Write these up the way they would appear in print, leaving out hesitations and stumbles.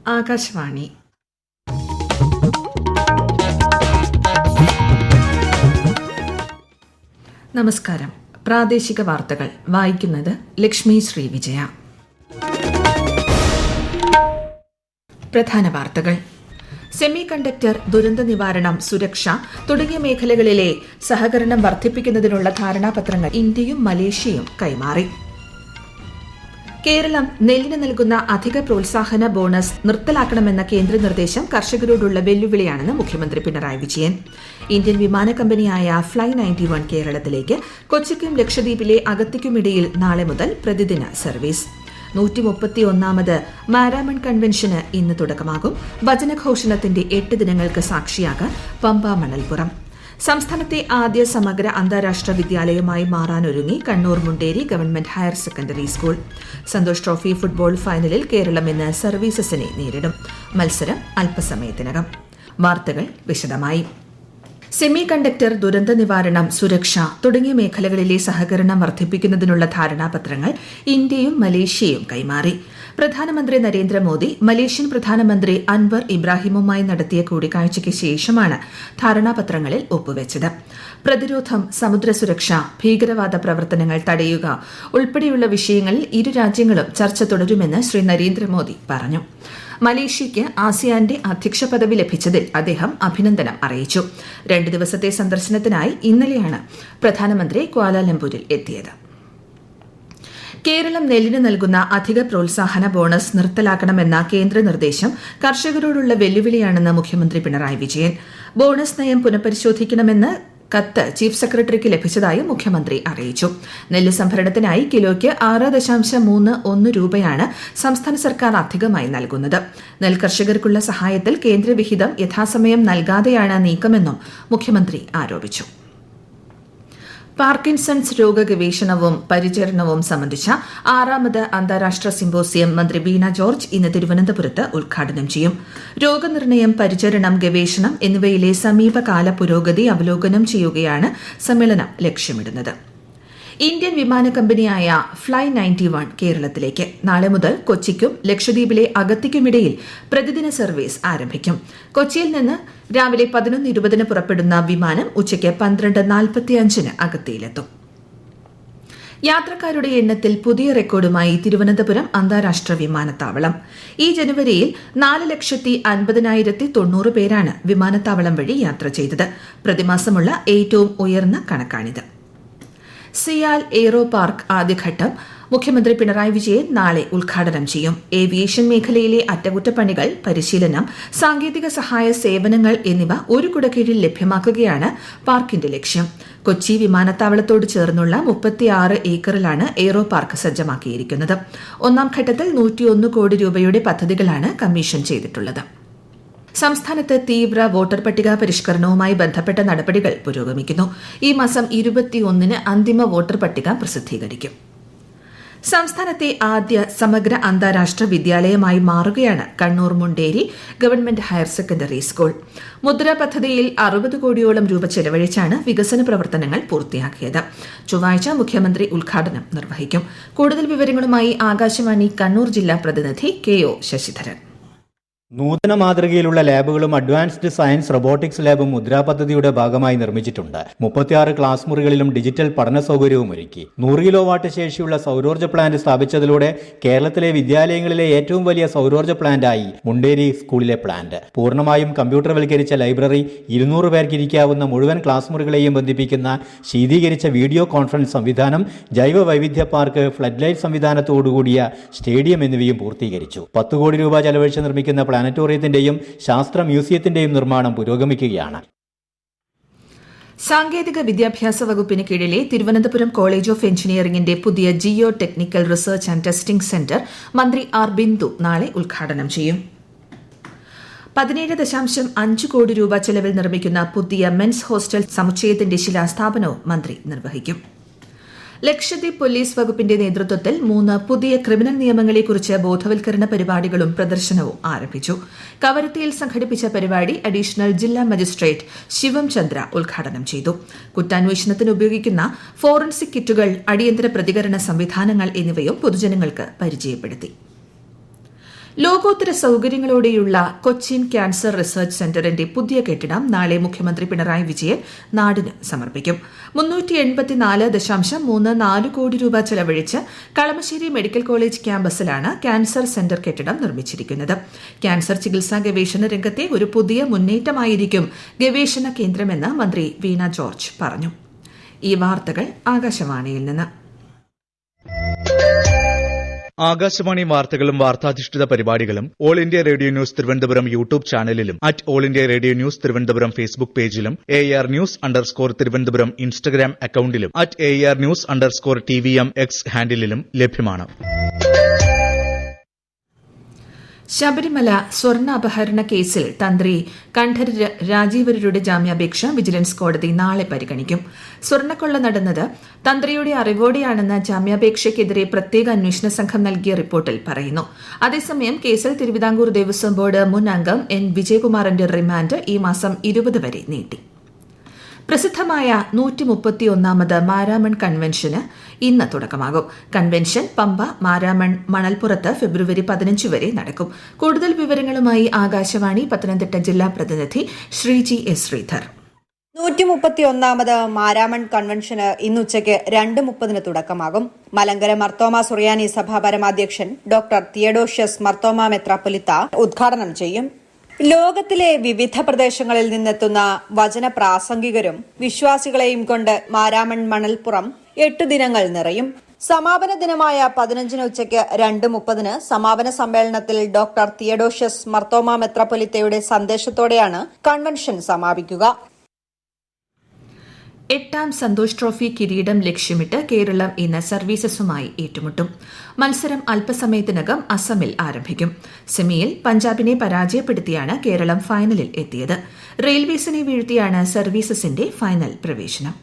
ആകാശവാണി. നമസ്കാരം. പ്രാദേശിക വാർത്തകൾ വായിക്കുന്നത് ലക്ഷ്മി ശ്രീ വിജയ. പ്രധാന വാർത്തകൾ. സെമി കണ്ടക്ടർ, ദുരന്ത നിവാരണം, സുരക്ഷ തുടങ്ങിയ മേഖലകളിലെ സഹകരണം വർദ്ധിപ്പിക്കുന്നതിനുള്ള ധാരണാപത്രങ്ങൾ ഇന്ത്യയും മലേഷ്യയും കൈമാറി. കേരളം നെല്ലിന് നൽകുന്ന അധിക പ്രോത്സാഹന ബോണസ് നിർത്തലാക്കണമെന്ന കേന്ദ്ര നിർദ്ദേശം കർഷകരോടുള്ള വെല്ലുവിളിയാണെന്ന് മുഖ്യമന്ത്രി പിണറായി വിജയൻ. ഇന്ത്യൻ വിമാന കമ്പനിയായ ഫ്ലൈ 91 കേരളത്തിലേക്ക് കൊച്ചിക്കും ലക്ഷദ്വീപിലെ അഗത്തിക്കുമിടയിൽ നാളെ മുതൽ പ്രതിദിന സർവീസ്. 131ാമത് മാരാമൺ കൺവെൻഷന് ഇന്ന് തുടക്കമാകും. വചനഘോഷണത്തിന്റെ 8 ദിനങ്ങൾക്ക് സാക്ഷിയാകാൻ പമ്പ മണൽപ്പുറം. സംസ്ഥാനത്തെ ആദ്യ സമഗ്ര അന്താരാഷ്ട്ര വിദ്യാലയമായി മാറാനൊരുങ്ങി Kannur Munderi government higher secondary school. Santosh trophy football ഫൈനലിൽ കേരളം ഇന്ന് സർവീസസിനെ നേരിടും. മത്സരം അല്പസമയത്തിനകം. വാർത്തകൾ വിശദമായി. സെമി കണ്ടക്ടർ, ദുരന്ത നിവാരണം, സുരക്ഷ തുടങ്ങിയ മേഖലകളിലെ സഹകരണം വർദ്ധിപ്പിക്കുന്നതിനുള്ള ധാരണാപത്രങ്ങൾ ഇന്ത്യയും മലേഷ്യയും കൈമാറി. പ്രധാനമന്ത്രി നരേന്ദ്രമോദി മലേഷ്യൻ പ്രധാനമന്ത്രി അൻവർ ഇബ്രാഹിമുമായി നടത്തിയ കൂടിക്കാഴ്ചയ്ക്ക് ശേഷമാണ് ധാരണാപത്രങ്ങളിൽ ഒപ്പുവെച്ചത്. പ്രതിരോധം, സമുദ്ര സുരക്ഷ, ഭീകരവാദ പ്രവർത്തനങ്ങൾ തടയുക ഉൾപ്പെടെയുള്ള വിഷയങ്ങളിൽ ഇരു രാജ്യങ്ങളും ചർച്ച തുടരുമെന്ന് ശ്രീ നരേന്ദ്രമോദി പറഞ്ഞു. മലേഷ്യയ്ക്ക് ആസിയാന്റെ അധ്യക്ഷ പദവി ലഭിച്ചതിൽ അദ്ദേഹം അഭിനന്ദനം അറിയിച്ചു. 2 ദിവസത്തെ സന്ദർശനത്തിനായി ഇന്നലെയാണ് പ്രധാനമന്ത്രി ക്വാലാലംപൂരിൽ എത്തിയത്. കേരളം നെല്ലിന് നൽകുന്ന അധിക പ്രോത്സാഹന ബോണസ് നിർത്തലാക്കണമെന്ന കേന്ദ്ര നിർദ്ദേശം കർഷകരോടുള്ള വെല്ലുവിളിയാണെന്ന് മുഖ്യമന്ത്രി പിണറായി വിജയൻ. ബോണസ് നയം പുനഃപരിശോധിക്കണമെന്ന് കത്ത് ചീഫ് സെക്രട്ടറിക്ക് ലഭിച്ചതായും മുഖ്യമന്ത്രി അറിയിച്ചു. നെല്ല് സംഭരണത്തിനായി കിലോയ്ക്ക് 6.31 രൂപയാണ് സംസ്ഥാന സർക്കാർ അധികമായി നൽകുന്നത്. നെൽകർഷകർക്കുള്ള സഹായത്തിൽ കേന്ദ്രവിഹിതം യഥാസമയം നൽകാതെയാണ് നീക്കമെന്നും മുഖ്യമന്ത്രി ആരോപിച്ചു. പാർക്കിൻസൺസ് രോഗ ഗവേഷണവും പരിചരണവും സംബന്ധിച്ച 6ാമത് അന്താരാഷ്ട്ര സിമ്പോസിയം മന്ത്രി വീണ ജോർജ് ഇന്ന് തിരുവനന്തപുരത്ത് ഉദ്ഘാടനം ചെയ്യും. രോഗനിർണയം, പരിചരണം, ഗവേഷണം എന്നിവയിലെ സമീപകാല പുരോഗതി അവലോകനം ചെയ്യുകയാണ് സമ്മേളനം ലക്ഷ്യമിടുന്നത്. ഇന്ത്യൻ വിമാന കമ്പനിയായ ഫ്ലൈ 91 കേരളത്തിലേക്ക് നാളെ മുതൽ കൊച്ചിക്കും ലക്ഷദ്വീപിലെ അഗത്തിക്കുമിടയിൽ പ്രതിദിന സർവീസ് ആരംഭിക്കും. കൊച്ചിയിൽ നിന്ന് രാവിലെ 11:20 പുറപ്പെടുന്ന വിമാനം ഉച്ചയ്ക്ക് 12:45 അഗത്തിയിലെത്തും. യാത്രക്കാരുടെ എണ്ണത്തിൽ പുതിയ റെക്കോർഡുമായി തിരുവനന്തപുരം അന്താരാഷ്ട്ര വിമാനത്താവളം. ഈ ജനുവരിയിൽ 4,50,9090 പേരാണ് വിമാനത്താവളം വഴി യാത്ര ചെയ്തത്. പ്രതിമാസമുള്ള ഏറ്റവും ഉയർന്ന കണക്കാണിത്. സിയാൽ എയ്റോ പാർക്ക് ആദ്യഘട്ടം മുഖ്യമന്ത്രി പിണറായി വിജയൻ നാളെ ഉദ്ഘാടനം ചെയ്യും. ഏവിയേഷൻ മേഖലയിലെ അറ്റകുറ്റപ്പണികൾ, പരിശീലനം, സാങ്കേതിക സഹായ സേവനങ്ങൾ എന്നിവ ഒരു കുടക്കീഴിൽ ലഭ്യമാക്കുകയാണ് പാർക്കിന്റെ ലക്ഷ്യം. കൊച്ചി വിമാനത്താവളത്തോട് ചേർന്നുള്ള 36 ഏക്കറിലാണ് എയ്റോ പാർക്ക് സജ്ജമാക്കിയിരിക്കുന്നത്. 1ാം ഘട്ടത്തിൽ 101 കോടി രൂപയുടെ പദ്ധതികളാണ് കമ്മീഷൻ ചെയ്തിട്ടുള്ളത്. സംസ്ഥാനത്ത് തീവ്ര വോട്ടർ പട്ടിക പരിഷ്കരണവുമായി ബന്ധപ്പെട്ട നടപടികൾ പുരോഗമിക്കുന്നു. ഈ മാസം 21-ന് അന്തിമ വോട്ടർ പട്ടിക പ്രസിദ്ധീകരിക്കും. സംസ്ഥാനത്തെ ആദ്യ സമഗ്ര അന്താരാഷ്ട്ര വിദ്യാലയമായി മാറുകയാണ് Kannur Munderi government higher secondary school. മുദ്ര പദ്ധതിയിൽ 60 കോടിയോളം രൂപ ചെലവഴിച്ചാണ് വികസന പ്രവർത്തനങ്ങൾ പൂർത്തിയാക്കിയത്. ചൊവ്വാഴ്ച മുഖ്യമന്ത്രി ഉദ്ഘാടനം നിർവഹിക്കും. കൂടുതൽ വിവരങ്ങളുമായി ആകാശവാണി കണ്ണൂർ ജില്ലാ പ്രതിനിധി KO ശശിധരൻ. നൂതന മാതൃകയിലുള്ള ലാബുകളും അഡ്വാൻസ്ഡ് സയൻസ് റോബോട്ടിക്സ് ലാബും മുദ്രാ പദ്ധതിയുടെ ഭാഗമായി നിർമ്മിച്ചിട്ടുണ്ട്. 36 ക്ലാസ് മുറികളിലും ഡിജിറ്റൽ പഠന സൗകര്യവും ഒരുക്കി. 100 കിലോവാട്ട് ശേഷിയുള്ള സൗരോർജ്ജ പ്ലാന്റ് സ്ഥാപിച്ചതിലൂടെ കേരളത്തിലെ വിദ്യാലയങ്ങളിലെ ഏറ്റവും വലിയ സൗരോർജ്ജ പ്ലാന്റായി മുണ്ടേരി സ്കൂളിലെ പ്ലാന്റ്. പൂർണ്ണമായും കമ്പ്യൂട്ടർവൽക്കരിച്ച ലൈബ്രറി, 200 പേർക്ക് ഇരിക്കാവുന്ന മുഴുവൻ ക്ലാസ് മുറികളെയും ബന്ധിപ്പിക്കുന്ന ശീതീകരിച്ച വീഡിയോ കോൺഫറൻസ് സംവിധാനം, ജൈവ വൈവിധ്യ പാർക്ക്, ഫ്ലഡ് ലൈറ്റ് സംവിധാനത്തോടുകൂടിയ സ്റ്റേഡിയം എന്നിവയും പൂർത്തീകരിച്ചു. 10 കോടി രൂപ ചെലവഴിച്ച് നിർമ്മിക്കുന്ന പ്ലാനറ്റോറിയത്തിന്റെയും ശാസ്ത്ര മ്യൂസിയത്തിന്റെയും നിർമ്മാണം പുരോഗമിക്കുകയാണ്. സാങ്കേതിക വിദ്യാഭ്യാസ വകുപ്പിന് കീഴിലെ തിരുവനന്തപുരം കോളേജ് ഓഫ് എഞ്ചിനീയറിംഗിന്റെ പുതിയ Jio technical research and testing centre മന്ത്രി ആർ ബിന്ദു നാളെ ഉദ്ഘാടനം ചെയ്യും. 17.5 കോടി രൂപ ചെലവിൽ നിർമ്മിക്കുന്ന പുതിയ മെൻസ് ഹോസ്റ്റൽ സമുച്ചയത്തിന്റെ ശിലാസ്ഥാപനവും മന്ത്രി നിർവഹിക്കും. ലക്ഷദ്വീപ് പോലീസ് വകുപ്പിന്റെ നേതൃത്വത്തിൽ 3 പുതിയ ക്രിമിനൽ നിയമങ്ങളെക്കുറിച്ച് ബോധവൽക്കരണ പരിപാടികളും പ്രദർശനവും ആരംഭിച്ചു. കവരത്തിയിൽ സംഘടിപ്പിച്ച പരിപാടി അഡീഷണൽ ജില്ലാ മജിസ്ട്രേറ്റ് ശിവം ചന്ദ്ര ഉദ്ഘാടനം ചെയ്തു. കുറ്റാന്വേഷണത്തിന് ഉപയോഗിക്കുന്ന ഫോറൻസിക് കിറ്റുകൾ, അടിയന്തര പ്രതികരണ സംവിധാനങ്ങൾ എന്നിവയും പൊതുജനങ്ങൾക്ക് പരിചയപ്പെടുത്തി. ലോകോത്തര സൌകര്യങ്ങളോടെയുള്ള കൊച്ചിൻ ക്യാൻസർ റിസർച്ച് സെന്ററിന്റെ പുതിയ കെട്ടിടം നാളെ മുഖ്യമന്ത്രി പിണറായി വിജയൻ നാടിന് സമർപ്പിക്കും. 384.34 കോടി രൂപ ചെലവഴിച്ച് കളമശ്ശേരി മെഡിക്കൽ കോളേജ് ക്യാമ്പസിലാണ് ക്യാൻസർ സെന്റർ കെട്ടിടം നിർമ്മിച്ചിരിക്കുന്നത്. ക്യാൻസർ ചികിത്സാ ഗവേഷണ രംഗത്തെ ഒരു പുതിയ മുന്നേറ്റമായിരിക്കും ഗവേഷണ കേന്ദ്രമെന്ന് മന്ത്രി വീണ ജോർജ് പറഞ്ഞു. ഈ വാർത്തകൾ ആകാശവാണിയിൽ നിന്ന്. ആകാശവാണി വാർത്തകളും വാർത്താധിഷ്ഠിത പരിപാടികളും All India Radio News Thiruvananthapuram YouTube ചാനലിലും @All India Radio News Thiruvananthapuram Facebook പേജിലും AR News_ തിരുവനന്തപുരം ഇൻസ്റ്റഗ്രാം അക്കൌണ്ടിലും @AR News_TVM X ഹാൻഡിലും ലഭ്യമാണ്. ശബരിമല സ്വർണ്ണ അപഹരണ കേസിൽ തന്ത്രി കണ്ഠര് രാജീവരുടെ ജാമ്യാപേക്ഷ വിജിലൻസ് കോടതി നാളെ പരിഗണിക്കും. സ്വർണ്ണക്കൊള്ള നടന്നത് തന്ത്രിയുടെ അറിവോടെയാണെന്ന് ജാമ്യാപേക്ഷയ്ക്കെതിരെ പ്രത്യേക അന്വേഷണ സംഘം നൽകിയ റിപ്പോർട്ടിൽ പറയുന്നു. അതേസമയം കേസിൽ തിരുവിതാംകൂർ ദേവസ്വം ബോർഡ് മുൻ അംഗം N. വിജയകുമാറിന്റെ റിമാൻഡ് ഈ മാസം 20 വരെ നീട്ടി. പ്രസിദ്ധമായ 131ാമത് മാരാമൺ കൺവെൻഷന് ഇന്ന് തുടക്കമാകും. കൺവെൻഷൻ പമ്പ മാരാമൺ മണൽപ്പുറത്ത് ഫെബ്രുവരി 15 വരെ നടക്കും. കൂടുതൽ വിവരങ്ങളുമായി ആകാശവാണി പത്തനംതിട്ട ജില്ലാ പ്രതിനിധി ശ്രീജി എസ് ശ്രീധർ. 131ാമത് മാരാമൺ കൺവെൻഷന് ഇന്ന് ഉച്ചയ്ക്ക് 2:30 തുടക്കമാകും. മലങ്കര മർത്തോമ സുറിയാനി സഭാ പരമാധ്യക്ഷൻ ഡോക്ടർ തിയഡോഷ്യസ് മർത്തോമ മെത്രാപ്പൊലിത്ത ഉദ്ഘാടനം ചെയ്യും. ലോകത്തിലെ വിവിധ പ്രദേശങ്ങളിൽ നിന്നെത്തുന്ന വചന പ്രാസംഗികരും വിശ്വാസികളെയും കൊണ്ട് മാരാമൺ മണൽപ്പുറം 8 ദിനങ്ങൾ നിറയും. സമാപന ദിനമായ 15 ഉച്ചയ്ക്ക് 2:30 സമാപന സമ്മേളനത്തിൽ ഡോക്ടർ തിയഡോഷ്യസ് മർത്തോമ മെത്രാപ്പൊലിത്തയുടെ സന്ദേശത്തോടെയാണ് കൺവെൻഷൻ സമാപിക്കുക. 8ാം സന്തോഷ് ട്രോഫി കിരീടം ലക്ഷ്യമിട്ട് കേരളം ഇന്ന് സർവീസസുമായി ഏറ്റുമുട്ടും. മത്സരം അല്പസമയത്തിനകം അസമിൽ ആരംഭിക്കും. സെമിയിൽ പഞ്ചാബിനെ പരാജയപ്പെടുത്തിയാണ് കേരളം ഫൈനലിൽ എത്തിയത്. റെയിൽവേസിനെ വീഴ്ത്തിയാണ് സർവീസസിന്റെ ഫൈനൽ പ്രവേശനം.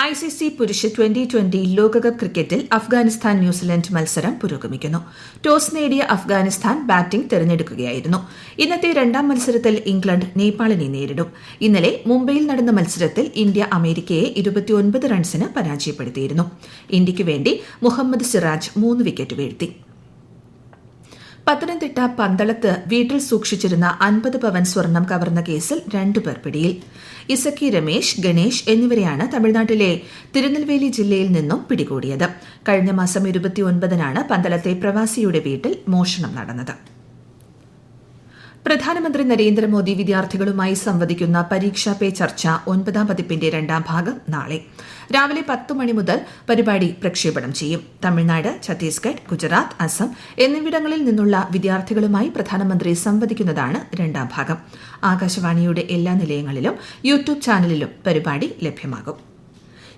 ICC പുരുഷ T20 ലോകകപ്പ് ക്രിക്കറ്റിൽ അഫ്ഗാനിസ്ഥാൻ ന്യൂസിലൻഡ് മത്സരം പുരോഗമിക്കുന്നു. ടോസ് നേടിയ അഫ്ഗാനിസ്ഥാൻ ബാറ്റിംഗ് തെരഞ്ഞെടുക്കുകയായിരുന്നു. ഇന്നത്തെ 2ാം മത്സരത്തിൽ ഇംഗ്ലണ്ട് നേപ്പാളിനെ നേരിടും. ഇന്നലെ മുംബൈയിൽ നടന്ന മത്സരത്തിൽ ഇന്ത്യ അമേരിക്കയെ 29 റൺസിന് പരാജയപ്പെടുത്തിയിരുന്നു. ഇന്ത്യയ്ക്ക് വേണ്ടി മുഹമ്മദ് സിറാജ് 3 വിക്കറ്റ് വീഴ്ത്തി. പത്തനംതിട്ട പന്തളത്ത് വീട്ടിൽ സൂക്ഷിച്ചിരുന്ന 50 പവൻ സ്വർണം കവർന്ന കേസിൽ 2 പേർ പിടിയിൽ. ഇസക്കി രമേശ്, ഗണേഷ് എന്നിവരെയാണ് തമിഴ്നാട്ടിലെ തിരുനെൽവേലി ജില്ലയിൽ നിന്നും പിടികൂടിയത്. കഴിഞ്ഞ മാസം 29-നാണ് പന്തളത്തെ പ്രവാസിയുടെ വീട്ടിൽ മോഷണം നടന്നത്. പ്രധാനമന്ത്രി നരേന്ദ്രമോദി വിദ്യാർത്ഥികളുമായി സംവദിക്കുന്ന പരീക്ഷാ പേ ചർച്ച 9ാം പതിപ്പിന്റെ 2ാം ഭാഗം നാളെ രാവിലെ 10 മണി മുതൽ പരിപാടി പ്രക്ഷേപണം ചെയ്യും. തമിഴ്നാട്, ഛത്തീസ്ഗഡ്, ഗുജറാത്ത്, അസം എന്നിവിടങ്ങളിൽ നിന്നുള്ള വിദ്യാർത്ഥികളുമായി പ്രധാനമന്ത്രി സംവദിക്കുന്നതാണ് 2ാം ഭാഗം. ആകാശവാണിയുടെ എല്ലാ നിലയങ്ങളിലും യൂട്യൂബ് ചാനലിലും പരിപാടി ലഭ്യമാകും.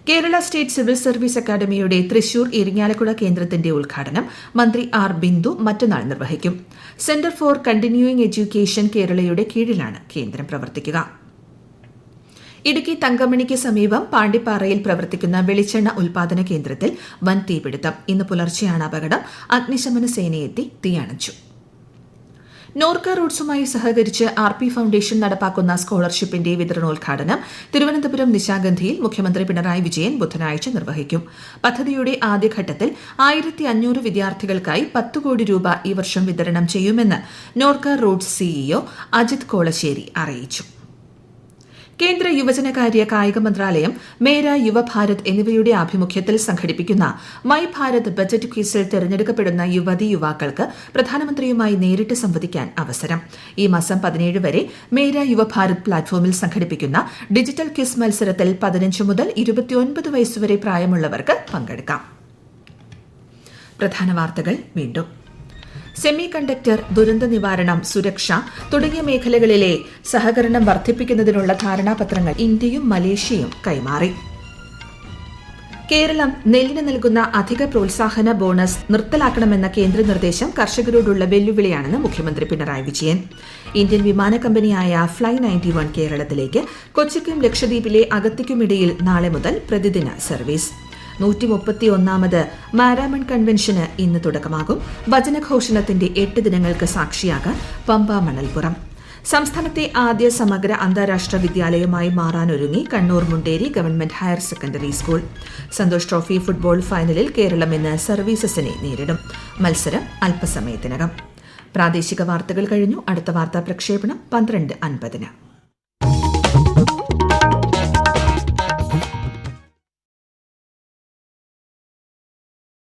കേരള സ്റ്റേറ്റ് സിവിൽ സർവീസ് അക്കാദമിയുടെ തൃശൂർ ഇരിങ്ങാലക്കുട കേന്ദ്രത്തിന്റെ ഉദ്ഘാടനം മന്ത്രി R. ബിന്ദു മറ്റന്നാൾ നിർവഹിക്കും. സെന്റർ ഫോർ കണ്ടിന്യൂയിങ് എഡ്യൂക്കേഷൻ കേരളയുടെ കീഴിലാണ് കേന്ദ്രം പ്രവർത്തിക്കുക. ഇടുക്കി തങ്കമണിക്ക് സമീപം പാണ്ടിപ്പാറയിൽ പ്രവർത്തിക്കുന്ന വെളിച്ചെണ്ണ ഉൽപാദന കേന്ദ്രത്തിൽ വൻ തീപിടുത്തം. ഇന്ന് പുലർച്ചെയാണ് അപകടം. അഗ്നിശമന സേനയെത്തി തീയണച്ചു. നോർക്ക റൂട്ട്സുമായി സഹകരിച്ച് RP ഫൌണ്ടേഷൻ നടപ്പാക്കുന്ന സ്കോളർഷിപ്പിന്റെ വിതരണോദ്ഘാടനം തിരുവനന്തപുരം നിശാഗന്ധിയിൽ മുഖ്യമന്ത്രി പിണറായി വിജയൻ ബുധനാഴ്ച നിർവഹിക്കും. പദ്ധതിയുടെ ആദ്യഘട്ടത്തിൽ 1500 വിദ്യാർത്ഥികൾക്കായി 10 കോടി രൂപ ഈ വർഷം വിതരണം ചെയ്യുമെന്ന് നോർക്ക റൂട്ട്സ് CEO അജിത് കോളശ്ശേരി അറിയിച്ചു. കേന്ദ്ര യുവജനകാര്യ കായിക മന്ത്രാലയം, മേര യുവഭാരത് എന്നിവയുടെ ആഭിമുഖ്യത്തിൽ സംഘടിപ്പിക്കുന്ന മൈ ഭാരത് ബജറ്റ് ക്വിസിൽ തെരഞ്ഞെടുക്കപ്പെടുന്ന യുവതീ യുവാക്കൾക്ക് പ്രധാനമന്ത്രിയുമായി നേരിട്ട് സംവദിക്കാൻ അവസരം. ഈ മാസം 17 വരെ മേര യുവഭാരത് പ്ലാറ്റ്ഫോമിൽ സംഘടിപ്പിക്കുന്ന ഡിജിറ്റൽ ക്വിസ് മത്സരത്തിൽ 15 മുതൽ 29 വയസ്സുവരെ പ്രായമുള്ളവർക്ക് പങ്കെടുക്കാം. പ്രധാന വാർത്തകൾ വീണ്ടും. സെമി കണ്ടക്ടർ, ദുരന്ത നിവാരണം, സുരക്ഷ തുടങ്ങിയ മേഖലകളിലെ സഹകരണം വർദ്ധിപ്പിക്കുന്നതിനുള്ള ധാരണാപത്രങ്ങൾ ഇന്ത്യയും മലേഷ്യയും കൈമാറി. കേരളം നെല്ലിന് നൽകുന്ന അധിക പ്രോത്സാഹന ബോണസ് നിർത്തലാക്കണമെന്ന കേന്ദ്ര നിർദ്ദേശം കർഷകരോടുള്ള വെല്ലുവിളിയാണെന്ന് മുഖ്യമന്ത്രി പിണറായി വിജയൻ. ഇന്ത്യൻ വിമാന കമ്പനിയായ ഫ്ലൈ 91 കേരളത്തിലേക്ക് കൊച്ചിക്കും ലക്ഷദ്വീപിലെ അഗത്തിക്കുമിടയിൽ നാളെ മുതൽ പ്രതിദിന സർവീസ്. 131ാമത് മാരാമൺ കൺവെൻഷന് ഇന്ന് തുടക്കമാകും. വചനഘോഷണത്തിന്റെ 8 ദിനങ്ങൾക്ക് സാക്ഷിയാകാൻ പമ്പ മണൽപ്പുറം. സംസ്ഥാനത്തെ ആദ്യ സമഗ്ര അന്താരാഷ്ട്ര വിദ്യാലയമായി മാറാനൊരുങ്ങി Kannur Munderi government higher secondary school. Santosh trophy football ഫൈനലിൽ കേരളം ഇന്ന് സർവീസസിനെ നേരിടും. മത്സരം അല്പസമയത്തിനകം. പ്രാദേശിക വാർത്തകൾ കഴിഞ്ഞു. അടുത്ത വാർത്താ പ്രക്ഷേപണം 12:50.